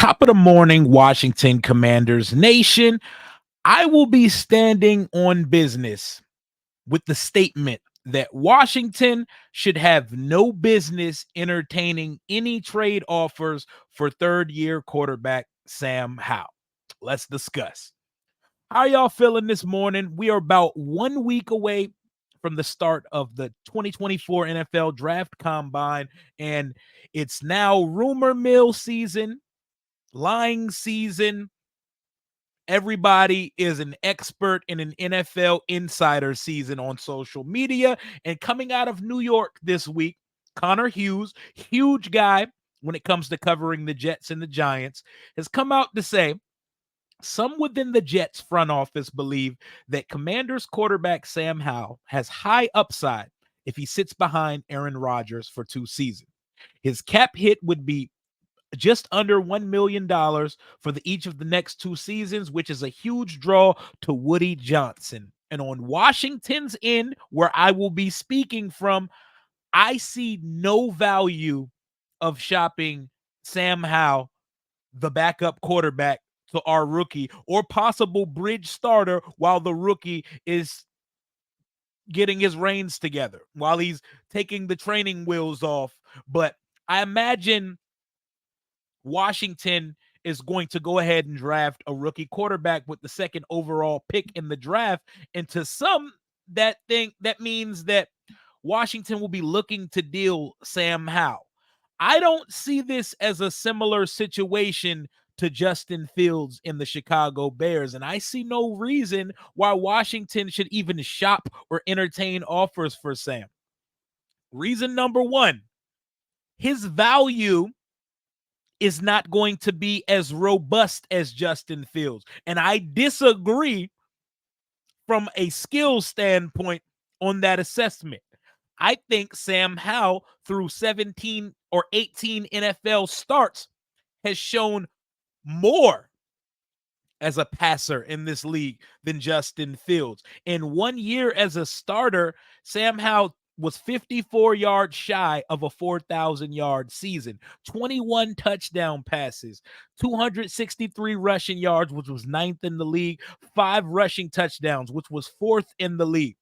Top of the morning, Washington Commanders Nation. I will be standing on business with the statement that Washington should have no business entertaining any trade offers for third-year quarterback Sam Howell. Let's discuss. How y'all feeling this morning? We are about 1 week away from the start of the 2024 NFL Draft Combine, and it's now rumor mill season, lying season. Everybody is an expert in an NFL insider season on social media. And coming out of New York this week, Connor Hughes, huge guy when it comes to covering the Jets and the Giants, has come out to say some within the Jets front office believe that Commanders quarterback Sam Howell has high upside if he sits behind Aaron Rodgers for 2 seasons. His cap hit would be just under $1 million for each of the next 2 seasons, which is a huge draw to Woody Johnson. And on Washington's end, where I will be speaking from, I see no value of shopping Sam Howell, the backup quarterback, to our rookie or possible bridge starter while the rookie is getting his reins together, while he's taking the training wheels off. But I imagine Washington is going to go ahead and draft a rookie quarterback with the second overall pick in the draft. And to some, that means that Washington will be looking to deal Sam Howell. I don't see this as a similar situation to Justin Fields in the Chicago Bears, and I see no reason why Washington should even shop or entertain offers for Sam. Reason number one, his value is not going to be as robust as Justin Fields. And I disagree from a skill standpoint on that assessment. I think Sam Howell, through 17 or 18 NFL starts, has shown more as a passer in this league than Justin Fields. In 1 year as a starter, Sam Howell was 54 yards shy of a 4,000-yard season, 21 touchdown passes, 263 rushing yards, which was 9th in the league, 5 rushing touchdowns, which was 4th in the league.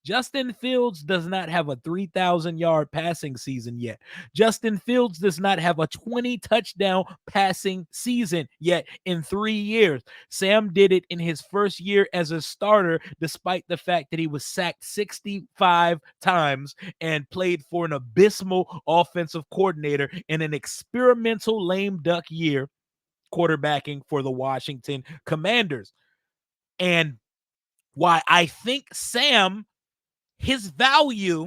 Justin Fields does not have a 3,000-yard passing season yet. Justin Fields does not have a 20-touchdown passing season yet in 3 years. Sam did it in his first year as a starter, despite the fact that he was sacked 65 times and played for an abysmal offensive coordinator in an experimental lame duck year quarterbacking for the Washington Commanders. And why I think Sam, his value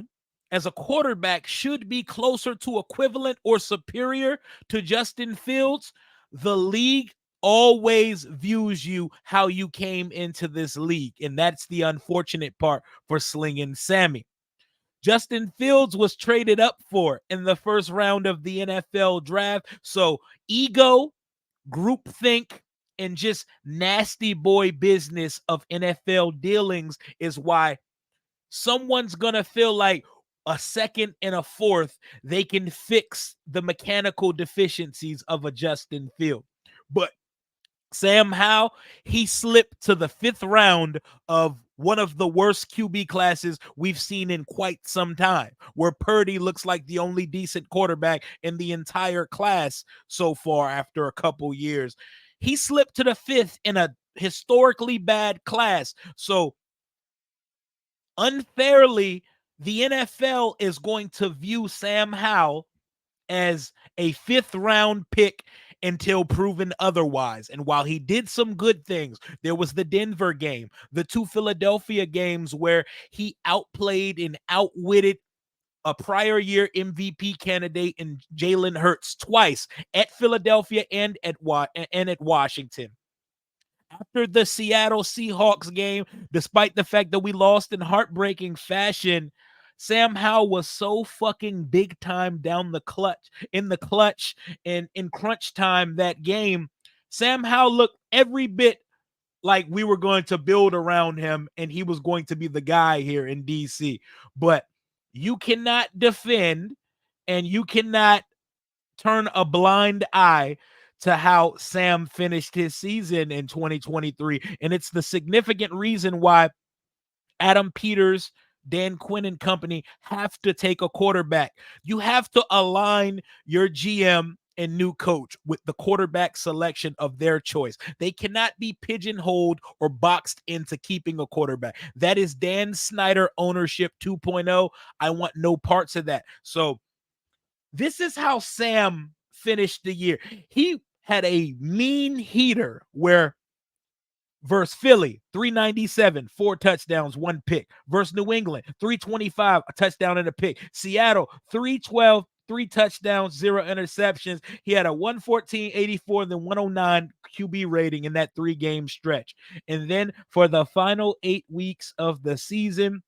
as a quarterback should be closer to equivalent or superior to Justin Fields. The league always views you how you came into this league, and that's the unfortunate part for Slinging Sammy. Justin Fields was traded up for in the first round of the NFL draft, so ego, groupthink, and just nasty boy business of NFL dealings is why someone's going to feel like a second and a fourth, they can fix the mechanical deficiencies of a Justin Field. But Sam Howell, he slipped to the 5th round of one of the worst QB classes we've seen in quite some time, where Purdy looks like the only decent quarterback in the entire class so far after a couple years. He slipped to the 5th in a historically bad class. So unfairly, the NFL is going to view Sam Howell as a 5th round pick until proven otherwise. And while he did some good things, there was the Denver game, the 2 Philadelphia games where he outplayed and outwitted a prior year MVP candidate in Jalen Hurts twice at Philadelphia and at Washington. After the Seattle Seahawks game, despite the fact that we lost in heartbreaking fashion, Sam Howell was so fucking big time down the clutch, and in crunch time that game. Sam Howell looked every bit like we were going to build around him and he was going to be the guy here in DC. But you cannot defend and you cannot turn a blind eye to how Sam finished his season in 2023. And it's the significant reason why Adam Peters, Dan Quinn, and company have to take a quarterback. You have to align your GM and new coach with the quarterback selection of their choice. They cannot be pigeonholed or boxed into keeping a quarterback. That is Dan Snyder ownership 2.0. I want no parts of that. So this is how Sam finished the year. He had a mean heater where versus Philly, 397, 4 touchdowns, 1 pick. Versus New England, 325, a touchdown and a pick. Seattle, 312, 3 touchdowns, 0 interceptions. He had a 114.84, then 109 QB rating in that 3-game stretch. And then for the final 8 weeks of the season,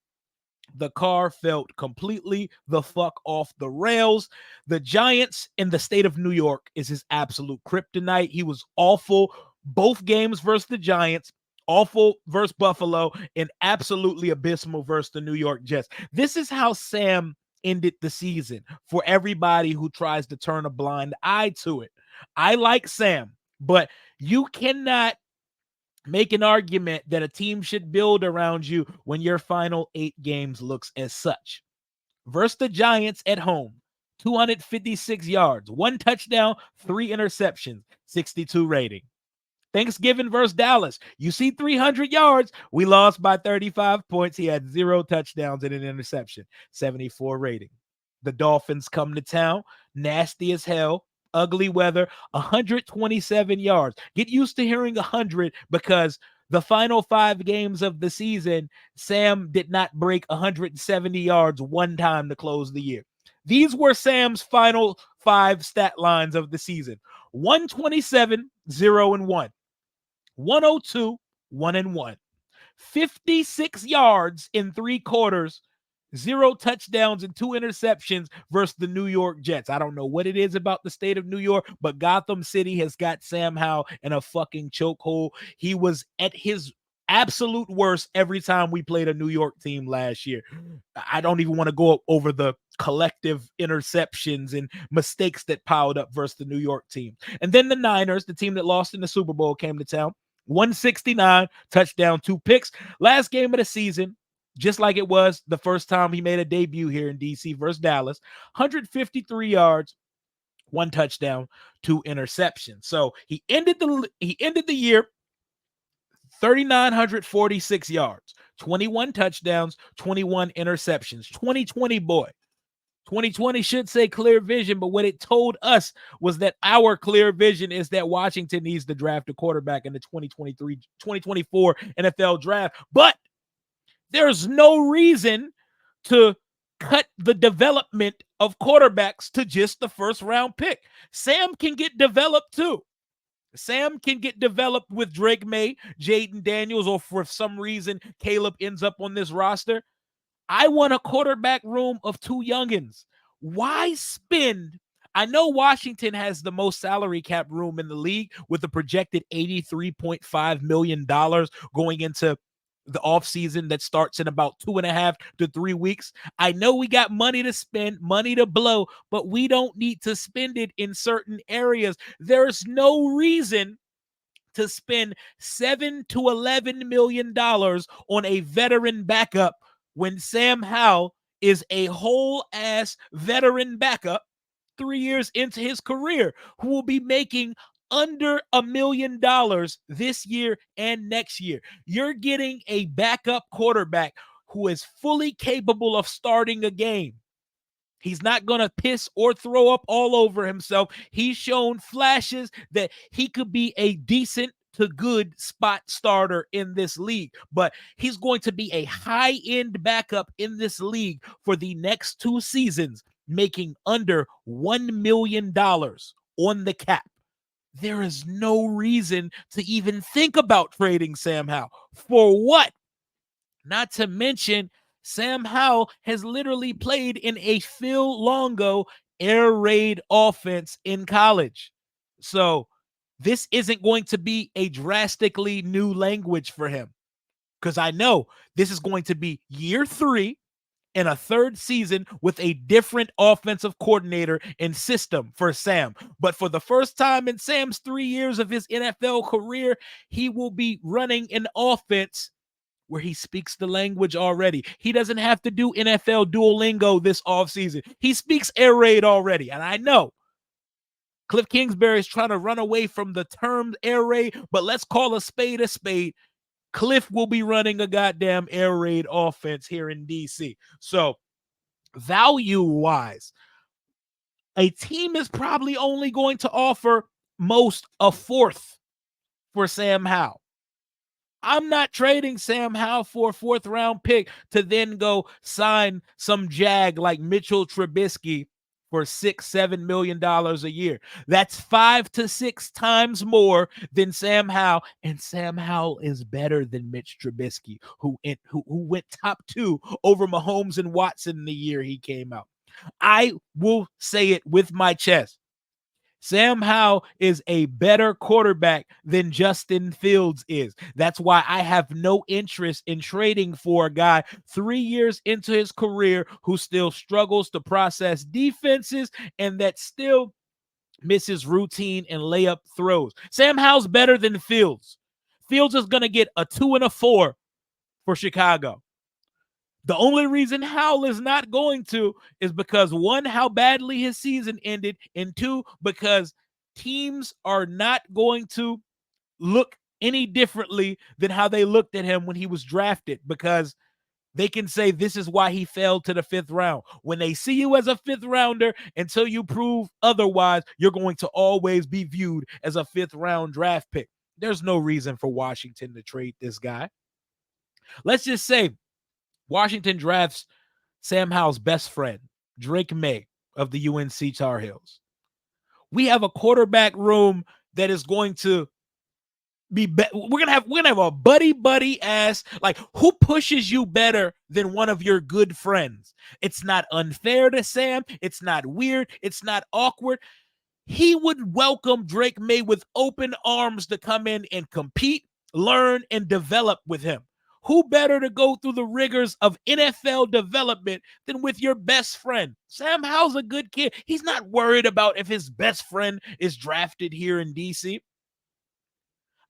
the car felt completely the fuck off the rails. The Giants in the state of New York is his absolute kryptonite. He was awful both games versus the Giants, awful versus Buffalo, and absolutely abysmal versus the New York Jets. This is how Sam ended the season for everybody who tries to turn a blind eye to it. I like Sam, but you cannot make an argument that a team should build around you when your final 8 games looks as such. Versus the Giants at home, 256 yards, 1 touchdown, 3 interceptions, 62 rating. Thanksgiving versus Dallas, you see 300 yards. We lost by 35 points. He had 0 touchdowns and an interception, 74 rating. The Dolphins come to town, nasty as hell, ugly weather, 127 yards. Get used to hearing 100 because the final 5 games of the season, Sam did not break 170 yards one time to close the year. These were Sam's final 5 stat lines of the season: 127, 0 and 1, 102, 1 and 1, 56 yards in 3 quarters, 0 touchdowns and 2 interceptions versus the New York Jets. I don't know what it is about the state of New York, but Gotham City has got Sam Howell in a fucking chokehold. He was at his absolute worst every time we played a New York team last year. I don't even want to go over the collective interceptions and mistakes that piled up versus the New York team. And then the Niners, the team that lost in the Super Bowl, came to town. 169, touchdown, 2 picks. Last game of the season, just like it was the first time he made a debut here in DC versus Dallas, 153 yards, 1 touchdown, 2 interceptions. So he ended the year 3,946 yards, 21 touchdowns, 21 interceptions. 2020 boy. 2020 should say clear vision, but what it told us was that our clear vision is that Washington needs to draft a quarterback in the 2024 NFL draft. But there's no reason to cut the development of quarterbacks to just the first round pick. Sam can get developed too. Sam can get developed with Drake May, Jaden Daniels, or for some reason Caleb ends up on this roster. I want a quarterback room of 2 youngins. Why spend? I know Washington has the most salary cap room in the league with a projected $83.5 million going into the offseason that starts in about 2.5 to 3 weeks. I know we got money to spend, money to blow, but we don't need to spend it in certain areas. There's no reason to spend $7 to $11 million on a veteran backup when Sam Howell is a whole ass veteran backup 3 years into his career who will be making under $1 million this year and next year. You're getting a backup quarterback who is fully capable of starting a game. He's not going to piss or throw up all over himself. He's shown flashes that he could be a decent to good spot starter in this league, but he's going to be a high-end backup in this league for the next 2 seasons, making under $1 million on the cap. There is no reason to even think about trading Sam Howell. For what? Not to mention, Sam Howell has literally played in a Phil Longo air raid offense in college. So this isn't going to be a drastically new language for him, because I know this is going to be year 3 in a third season with a different offensive coordinator and system for Sam. But for the first time in Sam's 3 years of his NFL career, he will be running an offense where he speaks the language already. He doesn't have to do NFL Duolingo this offseason. He speaks air raid already. And I know Cliff Kingsbury is trying to run away from the term air raid, but let's call a spade a spade. Cliff will be running a goddamn air raid offense here in DC. So, value-wise, a team is probably only going to offer most a fourth for Sam Howell. I'm not trading Sam Howell for a fourth-round pick to then go sign some jag like Mitchell Trubisky for $6-7 million a year. That's 5 to 6 times more than Sam Howell, and Sam Howell is better than Mitch Trubisky, who went top 2 over Mahomes and Watson the year he came out. I will say it with my chest. Sam Howell is a better quarterback than Justin Fields is. That's why I have no interest in trading for a guy 3 years into his career who still struggles to process defenses and that still misses routine and layup throws. Sam Howell's better than Fields. Fields is going to get a 2 and a 4 for Chicago. The only reason Howell is not going to is because, one, how badly his season ended, and two, because teams are not going to look any differently than how they looked at him when he was drafted, because they can say this is why he fell to the 5th round. When they see you as a 5th rounder, until you prove otherwise, you're going to always be viewed as a 5th round draft pick. There's no reason for Washington to trade this guy. Let's just say Washington drafts Sam Howell's best friend, Drake May of the UNC Tar Heels. We have a quarterback room that is going to be we're gonna have a buddy ass, like, who pushes you better than one of your good friends? It's not unfair to Sam. It's not weird. It's not awkward. He would welcome Drake May with open arms to come in and compete, learn, and develop with him. Who better to go through the rigors of NFL development than with your best friend? Sam Howell's a good kid. He's not worried about if his best friend is drafted here in DC.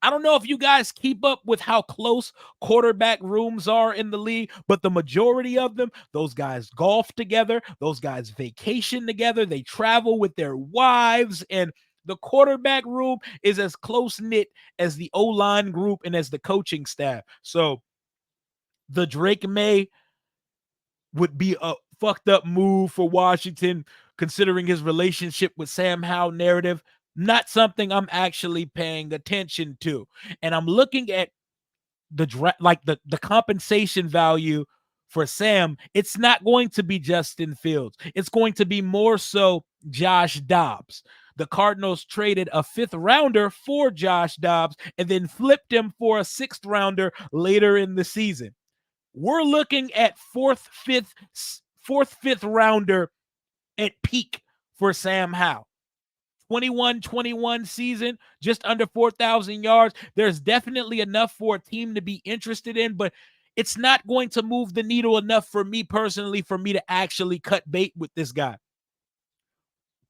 I don't know if you guys keep up with how close quarterback rooms are in the league, but the majority of them, those guys golf together, those guys vacation together, they travel with their wives, and the quarterback room is as close-knit as the O-line group and as the coaching staff. So the Drake May would be a fucked up move for Washington, considering his relationship with Sam Howell narrative. Not something I'm actually paying attention to. And I'm looking at the compensation value for Sam. It's not going to be Justin Fields. It's going to be more so Josh Dobbs. The Cardinals traded a 5th rounder for Josh Dobbs and then flipped him for a 6th rounder later in the season. We're looking at fourth, fifth rounder at peak for Sam Howell. 21 season, just under 4,000 yards. There's definitely enough for a team to be interested in, but it's not going to move the needle enough for me personally for me to actually cut bait with this guy.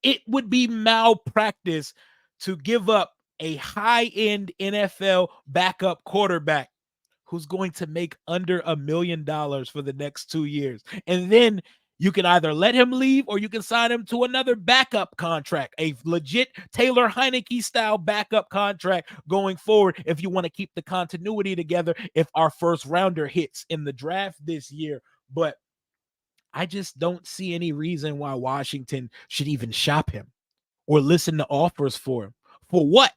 It would be malpractice to give up a high-end NFL backup quarterback who's going to make under $1 million for the next 2 years. And then you can either let him leave or you can sign him to another backup contract, a legit Taylor Heineke style backup contract going forward if you want to keep the continuity together if our first rounder hits in the draft this year. But I just don't see any reason why Washington should even shop him or listen to offers for him. For what?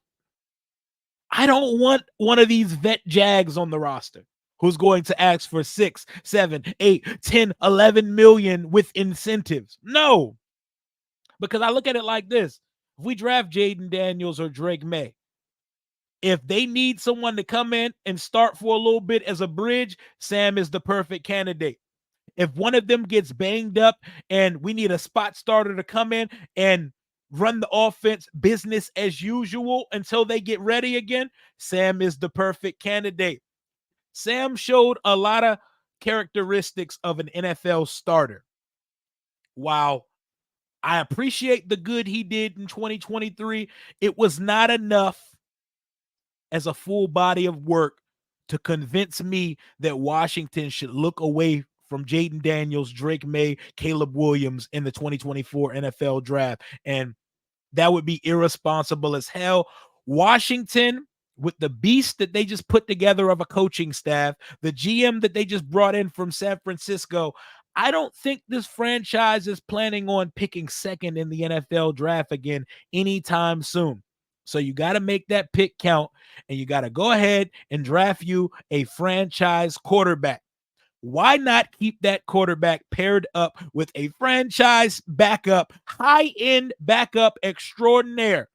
I don't want one of these vet jags on the roster who's going to ask for 6, 7, 8, 10, 11 million with incentives. No, because I look at it like this. If we draft Jaden Daniels or Drake May, if they need someone to come in and start for a little bit as a bridge, Sam is the perfect candidate. If one of them gets banged up and we need a spot starter to come in and run the offense business as usual until they get ready again, Sam is the perfect candidate. Sam showed a lot of characteristics of an NFL starter. While I appreciate the good he did in 2023, it was not enough as a full body of work to convince me that Washington should look away from Jaden Daniels, Drake May, Caleb Williams in the 2024 NFL draft. And that would be irresponsible as hell. Washington, with the beast that they just put together of a coaching staff, the GM that they just brought in from San Francisco, I don't think this franchise is planning on picking second in the NFL draft again anytime soon. So you got to make that pick count, and you got to go ahead and draft you a franchise quarterback. Why not keep that quarterback paired up with a franchise backup, high-end backup extraordinaire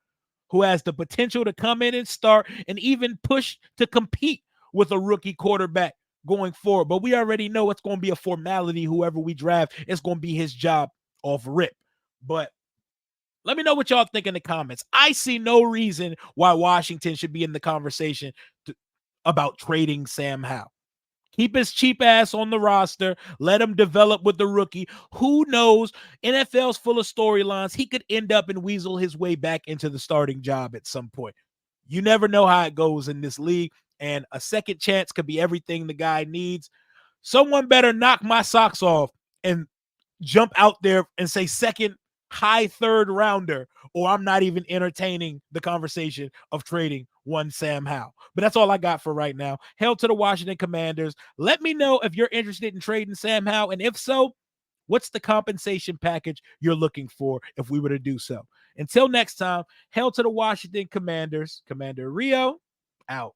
who has the potential to come in and start and even push to compete with a rookie quarterback going forward? But we already know it's going to be a formality. Whoever we draft, it's going to be his job off rip. But let me know what y'all think in the comments. I see no reason why Washington should be in the conversation about trading Sam Howell. Keep his cheap ass on the roster. Let him develop with the rookie. Who knows? NFL's full of storylines. He could end up and weasel his way back into the starting job at some point. You never know how it goes in this league, and a second chance could be everything the guy needs. Someone better knock my socks off and jump out there and say second, high third rounder, or I'm not even entertaining the conversation of trading one Sam Howell. But that's all I got for right now. Hail to the Washington Commanders. Let me know if you're interested in trading Sam Howell, and if so, what's the compensation package you're looking for if we were to do so? Until next time, hail to the Washington Commanders. Commander Rio, out.